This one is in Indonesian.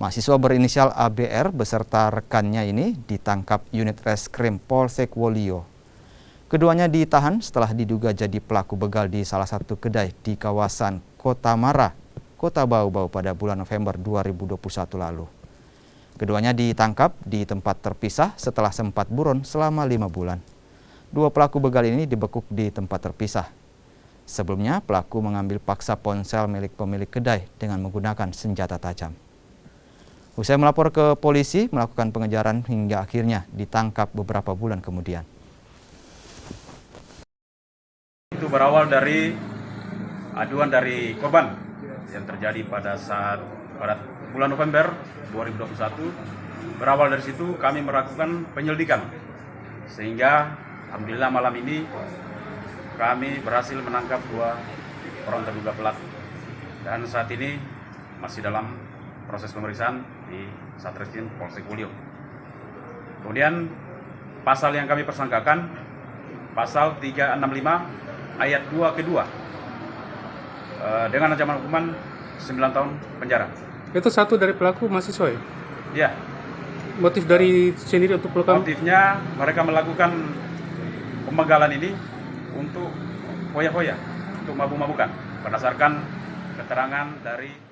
Mahasiswa berinisial ABR beserta rekannya ini ditangkap unit reskrim Polsek Wolio. Keduanya ditahan setelah diduga jadi pelaku begal di salah satu kedai di kawasan Kota Mara, Kota Bau-Bau pada bulan November 2021 lalu. Keduanya ditangkap di tempat terpisah setelah sempat buron selama 5 bulan. Dua pelaku begal ini dibekuk di tempat terpisah. Sebelumnya, pelaku mengambil paksa ponsel milik pemilik kedai dengan menggunakan senjata tajam. Usai melapor ke polisi, melakukan pengejaran hingga akhirnya ditangkap beberapa bulan kemudian. Itu berawal dari aduan dari korban yang terjadi pada bulan November 2021. Berawal dari situ kami melakukan penyelidikan sehingga alhamdulillah malam ini kami berhasil menangkap 2 orang terduga pelaku dan saat ini masih dalam proses pemeriksaan di Satreskrim Polsek Wolio. Kemudian pasal yang kami persangkakan pasal 365 ayat 2 kedua dengan ancaman hukuman 9 tahun penjara. Itu satu dari pelaku mahasiswa ya? Ya. Motif dari sendiri untuk pelaku? Motifnya mereka melakukan pembegalan ini untuk hoya-hoya, untuk mabuk-mabukan berdasarkan keterangan dari